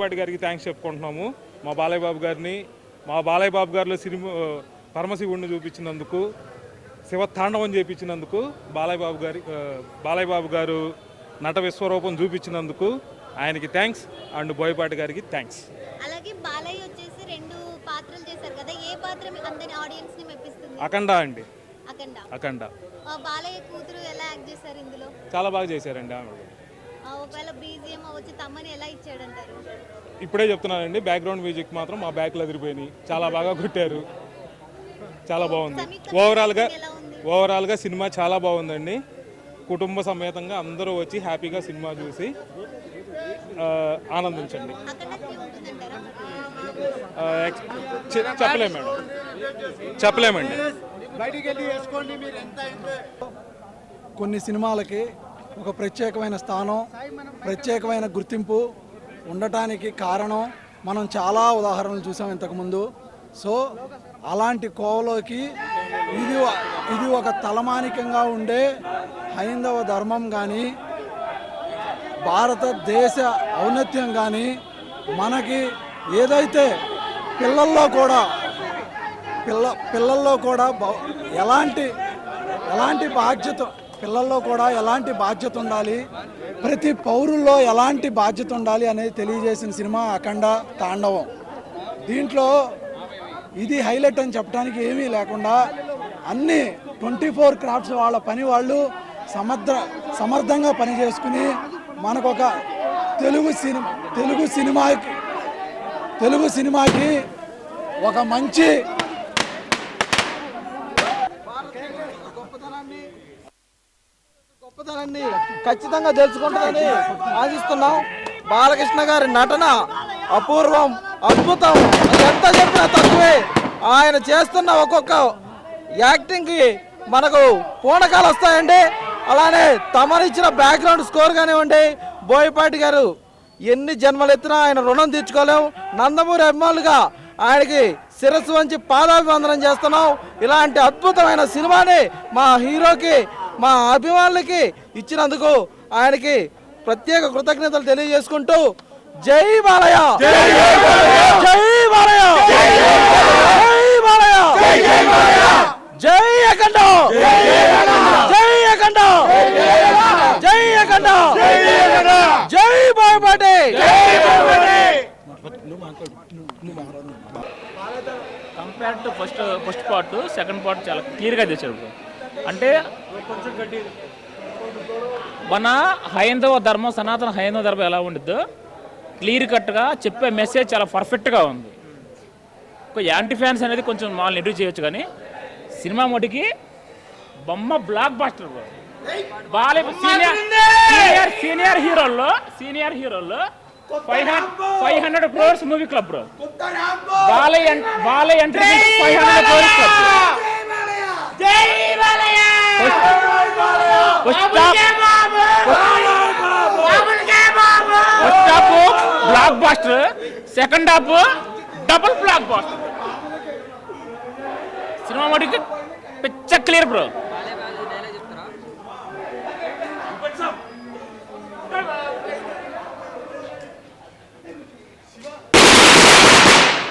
పాటి గారికి థ్యాంక్స్ చెప్పుకుంటున్నాము. మా బాలయ్య బాబు గారిలో సినిమా పరమశివుడిని చూపించినందుకు, శివ తాండవం చేయించినందుకు, బాలయ్య బాబు గారు నట విశ్వరూపం చూపించినందుకు ఆయనకి థ్యాంక్స్ అండ్ బోయపాటి గారికి థ్యాంక్స్. అలాగే బాలయ్య వచ్చేసి 2 పాత్రలు చేశారు కదా, ఏ పాత్ర అందరి ఆడియన్స్ ని మెప్పిస్తుంది? అఖండ అండి. అఖండ. బాలయ్య కూతురు ఎలా యాక్ట్ చేశారు ఇందులో? చాలా బాగా చేశారండి ఆమె. ఒకవేళ బీజిఎం వచ్చి తమ్మని ఎలా ఇచ్చాడంటారు? ఇప్పుడే చెప్తున్నానండి, బ్యాక్గ్రౌండ్ మ్యూజిక్ మాత్రం మా బ్యాక్లు అదిరిపోయినాయి, చాలా బాగా కొట్టారు, చాలా బాగుంది. ఓవరాల్గా సినిమా చాలా బాగుందండి. కుటుంబ సమేతంగా అందరూ వచ్చి హ్యాపీగా సినిమా చూసి ఆనందించండి. చెప్పలేమండి. కొన్ని సినిమాలకి ఒక ప్రత్యేకమైన స్థానం, ప్రత్యేకమైన గుర్తింపు ఉండటానికి కారణం మనం చాలా ఉదాహరణలు చూసాం ఇంతకుముందు. సో అలాంటి కోవలోకి ఇది ఒక తలమానికంగా ఉండే హైందవ ధర్మం కానీ, భారతదేశ ఔన్నత్యం కానీ, మనకి ఏదైతే పిల్లల్లో కూడా ఎలాంటి బాధ్యత, పిల్లల్లో కూడా ఎలాంటి బాధ్యత ఉండాలి, ప్రతి పౌరుల్లో ఎలాంటి బాధ్యత ఉండాలి అనేది తెలియజేసిన సినిమా అఖండ తాండవం. దీంట్లో ఇది హైలైట్ అని చెప్పడానికి ఏమీ లేకుండా అన్ని 24 క్రాఫ్ట్స్ వాళ్ళ పని వాళ్ళు సమర్థంగా పనిచేసుకుని మనకొక తెలుగు సినిమాకి ఒక మంచి గొప్పతనాన్ని ఖచ్చితంగా తెలుసుకుంటుందని ఆశిస్తున్నాం. బాలకృష్ణ గారి నటన అపూర్వం, అద్భుతం. ఎంత చెప్పినా తక్కువే. ఆయన చేస్తున్న ఒక్కొక్క యాక్టింగ్కి మనకు పూనకాలు వస్తాయండి. అలానే తమనిచ్చిన బ్యాక్గ్రౌండ్ స్కోర్ కానివ్వండి, బోయపాటి గారు ఎన్ని జన్మలు ఎత్తినా ఆయన రుణం తీర్చుకోలేం. నందమూరి అభిమానులుగా ఆయనకి శిరస్సు వంచి పాదాభివందనం చేస్తున్నాం. ఇలాంటి అద్భుతమైన సినిమాని మా హీరోకి, మా అభిమానులకి ఇచ్చినందుకు ఆయనకి ప్రత్యేక కృతజ్ఞతలు తెలియజేసుకుంటూ జై బాలయ్య, జై బాలయ్య, జై బాలయ్య, జై అఖండ, జై అఖండ, జై అఖండ, జై Boyapati. Compare to first part, second part చాలా క్లియర్గా తెచ్చారు. అంటే మన హైందవ ధర్మం, సనాతన హైందవ ధర్మం ఎలా ఉండిద్దో క్లియర్ కట్గా చెప్పే మెసేజ్ చాలా పర్ఫెక్ట్గా ఉంది. ఒక యాంటీ ఫ్యాన్స్ అనేది కొంచెం మామూలు నెగిటివ్ చేయొచ్చు, కానీ సినిమా మటుకి బొమ్మ బ్లాక్ బాస్టర్. సీనియర్ హీరోల్లో 500 crores movie club bro. Balayya entry 500 crores club. First half blockbuster, second half double blockbuster. సినిమా మటుకి పిచ్చ క్లియర్ బ్రో.